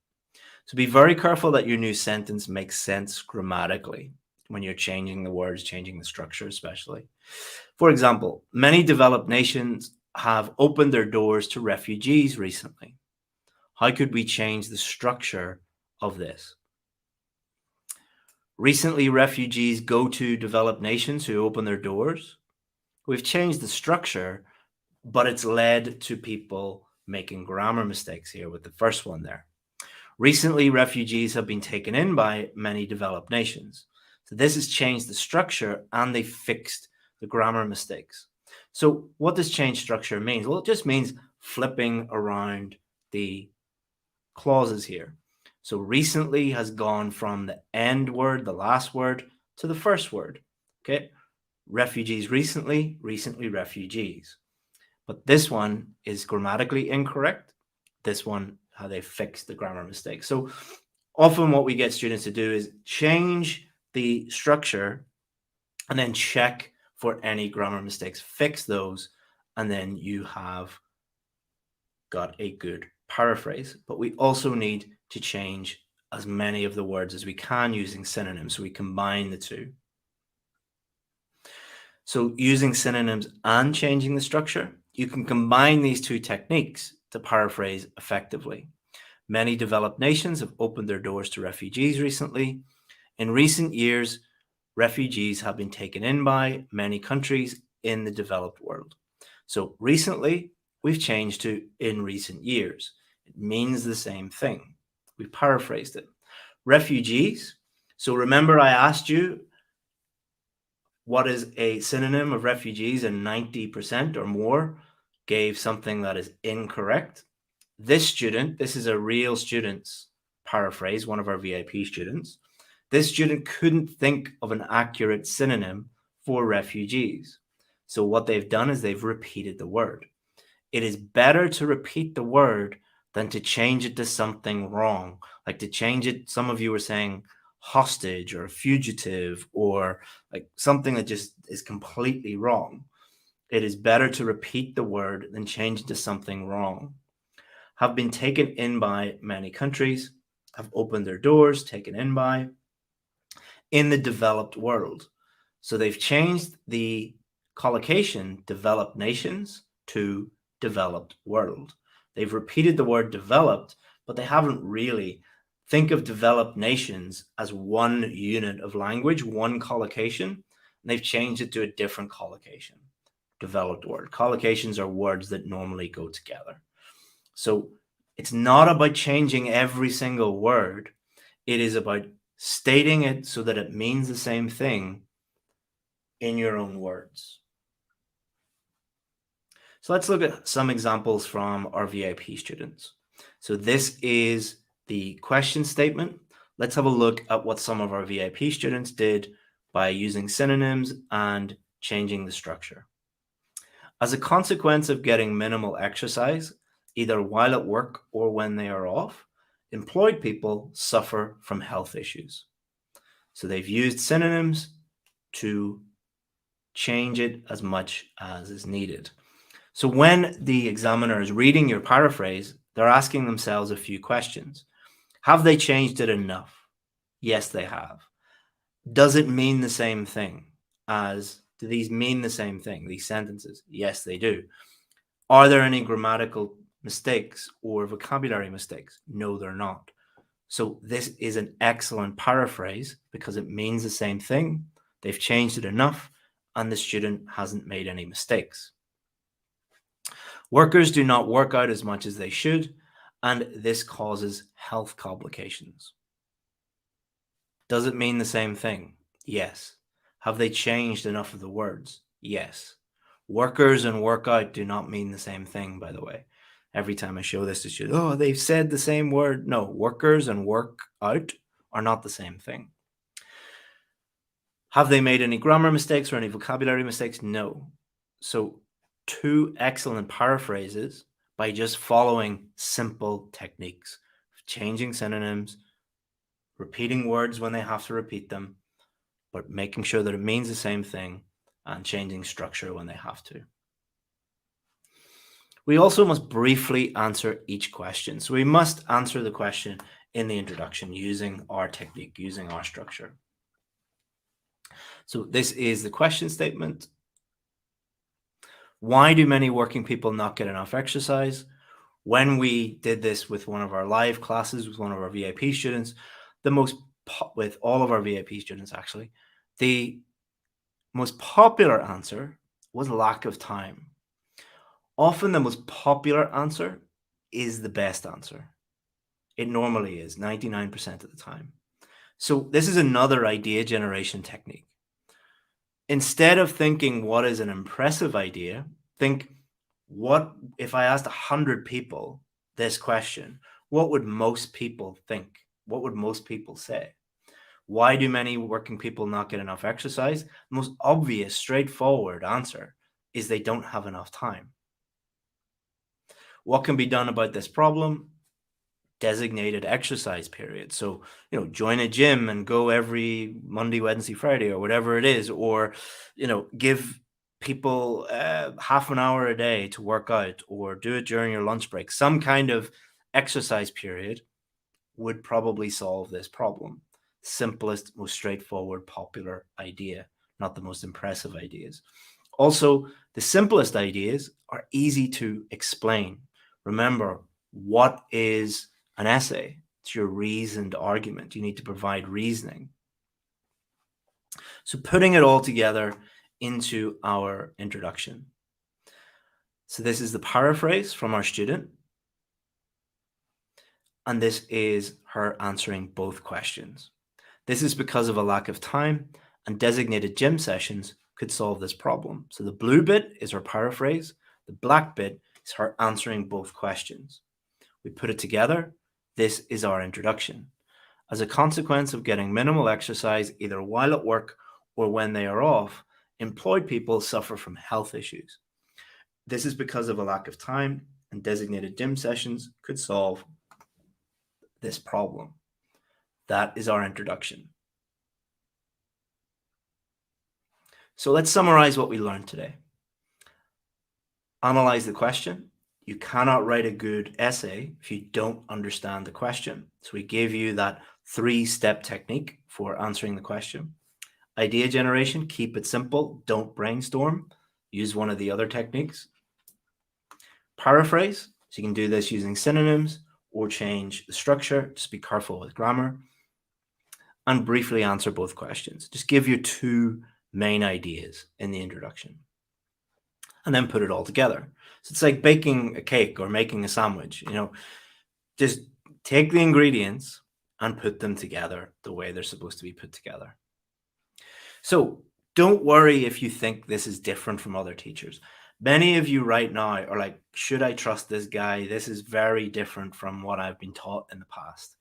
So be very careful that your new sentence makes sense grammatically when you're changing the words, changing the structure, especially. For example, many developed nations have opened their doors to refugees recently. How could we change the structure of this? Recently, refugees go to developed nations who open their doors. We've changed the structure, but it's led to people making grammar mistakes here with the first one there. Recently, refugees have been taken in by many developed nations. So this has changed the structure and they fixed the grammar mistakes. So what does change structure mean? Well, it just means flipping around the clauses here. So recently has gone from the end word, the last word, to the first word. Okay. Refugees recently, recently refugees. But this one is grammatically incorrect. This one, how they fix the grammar mistake. So often what we get students to do is change the structure and then check for any grammar mistakes, fix those, and then you have got a good paraphrase. But we also need to change as many of the words as we can using synonyms. So we combine the two. So using synonyms and changing the structure, you can combine these two techniques to paraphrase effectively. Many developed nations have opened their doors to refugees recently. In recent years, refugees have been taken in by many countries in the developed world. So recently, we've changed to in recent years. It means the same thing. We paraphrased it. Refugees. So remember, I asked you what is a synonym of refugees, and 90% or more gave something that is incorrect. This student, this is a real student's paraphrase, one of our VIP students. This student couldn't think of an accurate synonym for refugees. So what they've done is they've repeated the word. It is better to repeat the word than to change it to something wrong. Like to change it, some of you were saying hostage or fugitive or like something that just is completely wrong. It is better to repeat the word than change it to something wrong. Have been taken in by many countries, have opened their doors, taken in by in the developed world. So they've changed the collocation developed nations to developed world. They've repeated the word developed, but they haven't really. Think of developed nations as one unit of language, one collocation, and they've changed it to a different collocation. Developed word. Collocations are words that normally go together. So it's not about changing every single word. It is about stating it so that it means the same thing in your own words. So let's look at some examples from our VIP students. So this is the question statement. Let's have a look at what some of our VIP students did by using synonyms and changing the structure. As a consequence of getting minimal exercise, either while at work or when they are off, employed people suffer from health issues. So they've used synonyms to change it as much as is needed. So when the examiner is reading your paraphrase, they're asking themselves a few questions. Have they changed it enough? Yes, they have. Does it mean the same thing do these mean the same thing, these sentences? Yes, they do. Are there any grammatical mistakes or vocabulary mistakes? No, they're not. So this is an excellent paraphrase because it means the same thing. They've changed it enough and the student hasn't made any mistakes. Workers do not work out as much as they should, and this causes health complications. Does it mean the same thing? Yes. Have they changed enough of the words? Yes. Workers and workout do not mean the same thing, by the way. Every time I show this to students, oh, they've said the same word. No, workers and work out are not the same thing. Have they made any grammar mistakes or any vocabulary mistakes? No. So 2 excellent paraphrases by just following simple techniques, changing synonyms, repeating words when they have to repeat them, but making sure that it means the same thing and changing structure when they have to. We also must briefly answer each question. So we must answer the question in the introduction using our technique, using our structure. So this is the question statement. Why do many working people not get enough exercise? When we did this with one of our live classes with one of our VIP students, with all of our VIP students actually, the most popular answer was lack of time. Often the most popular answer is the best answer. It normally is 99% of the time. So this is another idea generation technique. Instead of thinking what is an impressive idea, think what if I asked 100 people this question, what would most people think? What would most people say? Why do many working people not get enough exercise? The most obvious, straightforward answer is they don't have enough time. What can be done about this problem? Designated exercise periods. So, join a gym and go every Monday, Wednesday, Friday, or whatever it is, or, give people half an hour a day to work out or do it during your lunch break, some kind of exercise period would probably solve this problem. Simplest, most straightforward, popular idea, not the most impressive ideas. Also, the simplest ideas are easy to explain. Remember, what is an essay? It's your reasoned argument. You need to provide reasoning. So putting it all together into our introduction. So this is the paraphrase from our student. And this is her answering both questions. This is because of a lack of time, and designated gym sessions could solve this problem. So the blue bit is her paraphrase. The black bit is her answering both questions. We put it together. This is our introduction. As a consequence of getting minimal exercise, either while at work or when they are off, employed people suffer from health issues. This is because of a lack of time, and designated gym sessions could solve this problem. That is our introduction. So let's summarize what we learned today. Analyze the question. You cannot write a good essay if you don't understand the question. So we gave you that 3-step technique for answering the question. Idea generation, keep it simple. Don't brainstorm. Use one of the other techniques. Paraphrase, so you can do this using synonyms or change the structure. Just be careful with grammar. And briefly answer both questions. Just give your 2 main ideas in the introduction. And then put it all together. So it's like baking a cake or making a sandwich. Just take the ingredients and put them together the way they're supposed to be put together. So don't worry if you think this is different from other teachers. Many of you right now are like, should I trust this guy? This is very different from what I've been taught in the past.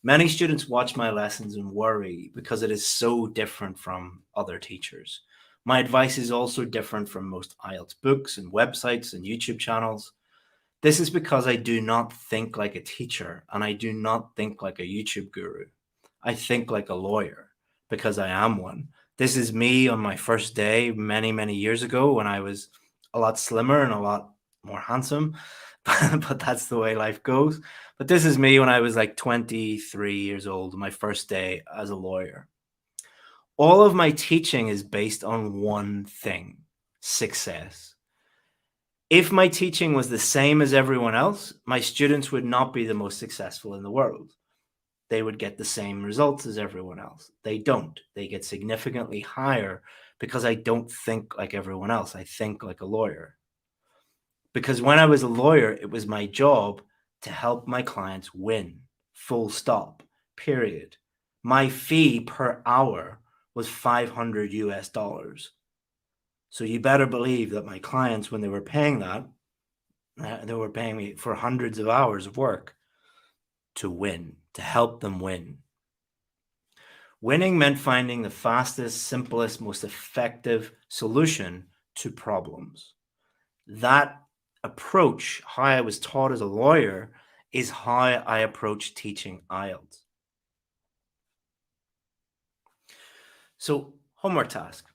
Many students watch my lessons and worry because it is so different from other teachers. My advice is also different from most Ielts books and websites and YouTube channels. This is because I do not think like a teacher, and I do not think like a YouTube guru. I think like a lawyer because I am one. This is me on my first day many, many years ago when I was a lot slimmer and a lot more handsome, but that's the way life goes. But this is me when I was like 23 years old, my first day as a lawyer. All of my teaching is based on one thing: success. If my teaching was the same as everyone else, my students would not be the most successful in the world. They would get the same results as everyone else. They don't. They get significantly higher because I don't think like everyone else. I think like a lawyer. Because when I was a lawyer, it was my job to help my clients win. Full stop. Period. My fee per hour was $500. So you better believe that my clients, when they were paying that, they were paying me for hundreds of hours of work to win, to help them win. Winning meant finding the fastest, simplest, most effective solution to problems. That approach, how I was taught as a lawyer, is how I approach teaching IELTS. So, homework task.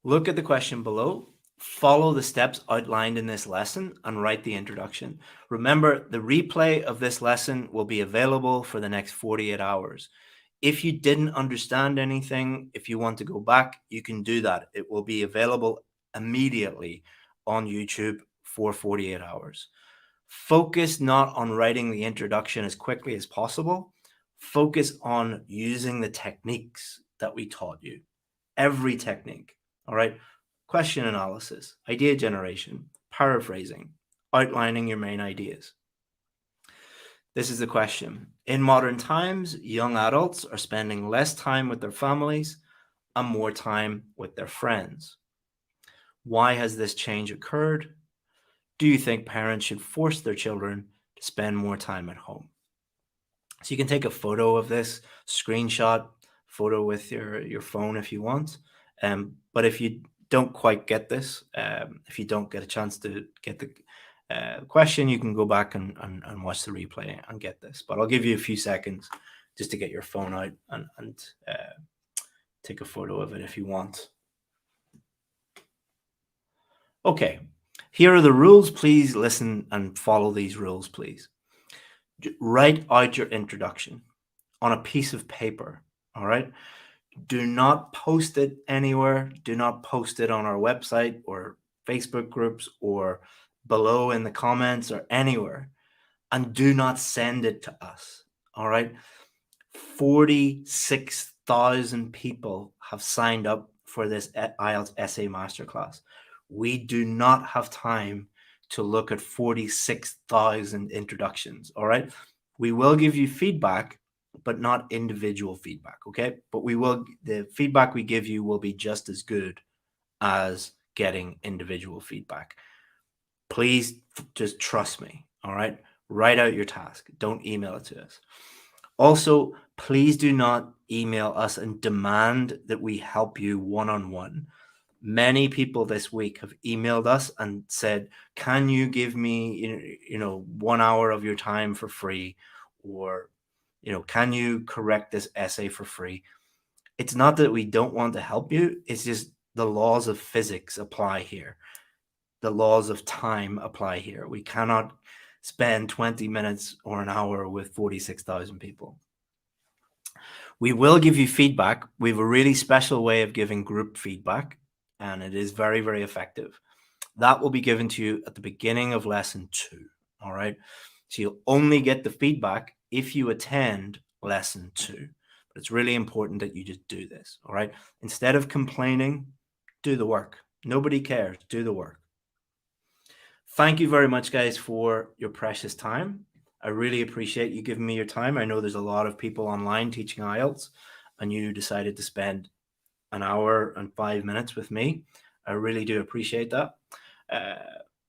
Look at the question below, follow the steps outlined in this lesson, and write the introduction. Remember, the replay of this lesson will be available for the next 48 hours. If you didn't understand anything, if you want to go back, you can do that. It will be available immediately on YouTube for 48 hours. Focus not on writing the introduction as quickly as possible. Focus on using the techniques that we taught you. Every technique. All right. Question analysis, idea generation, paraphrasing, outlining your main ideas. This is the question. In modern times, young adults are spending less time with their families and more time with their friends. Why has this change occurred? Do you think parents should force their children to spend more time at home? So you can take a photo of this, screenshot photo with your phone if you want. But if you don't quite get this, if you don't get a chance to get the question, you can go back and watch the replay and get this. But I'll give you a few seconds just to get your phone out and take a photo of it if you want. Okay, here are the rules. Please listen and follow these rules, please. Write out your introduction on a piece of paper. All right. Do not post it anywhere. Do not post it on our website or Facebook groups or below in the comments or anywhere. And do not send it to us. All right. 46,000 people have signed up for this IELTS essay masterclass. We do not have time to look at 46,000 introductions. All right. We will give you feedback, but not individual feedback. Okay. But the feedback we give you will be just as good as getting individual feedback. Please just trust me. All right. Write out your task. Don't email it to us. Also, please do not email us and demand that we help you one-on-one. Many people this week have emailed us and said, can you give me, 1 hour of your time for free? Or, can you correct this essay for free? It's not that we don't want to help you. It's just the laws of physics apply here. The laws of time apply here. We cannot spend 20 minutes or an hour with 46,000 people. We will give you feedback. We have a really special way of giving group feedback, and it is very, very effective. That will be given to you at the beginning of lesson 2. All right. So you'll only get the feedback if you attend lesson 2. But it's really important that you just do this. All right. Instead of complaining, do the work. Nobody cares. Do the work. Thank you very much, guys, for your precious time. I really appreciate you giving me your time. I know there's a lot of people online teaching IELTS, and you decided to spend an hour and 5 minutes with me. I really do appreciate that.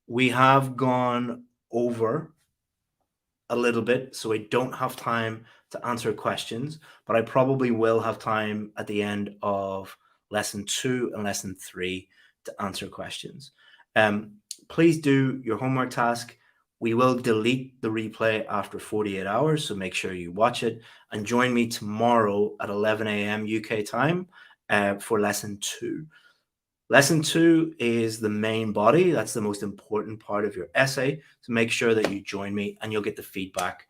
We have gone over a little bit, so I don't have time to answer questions, but I probably will have time at the end of lesson 2 and lesson 3 to answer questions. Please do your homework task. We will delete the replay after 48 hours, so make sure you watch it and join me tomorrow at 11 a.m. UK time for lesson 2. Lesson 2 is the main body. That's the most important part of your essay. So make sure that you join me and you'll get the feedback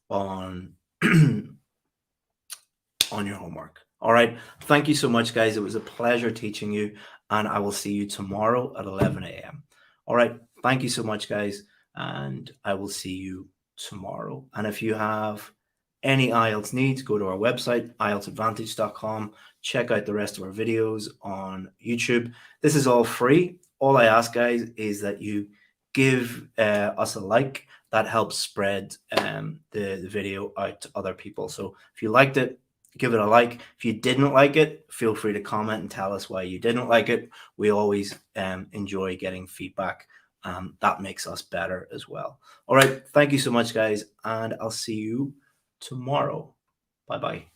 on your homework. All right. Thank you so much, guys. It was a pleasure teaching you, and I will see you tomorrow at 11 a.m. All right. Thank you so much, guys, and I will see you tomorrow. And if you have any IELTS needs, go to our website, Ieltsadvantage.com. Check out the rest of our videos on YouTube. This is all free. All I ask, guys, is that you give us a like. That helps spread the video out to other people. So if you liked it, give it a like. If you didn't like it, feel free to comment and tell us why you didn't like it. We always enjoy getting feedback. That makes us better as well. All right. Thank you so much, guys, and I'll see you tomorrow. Bye-bye.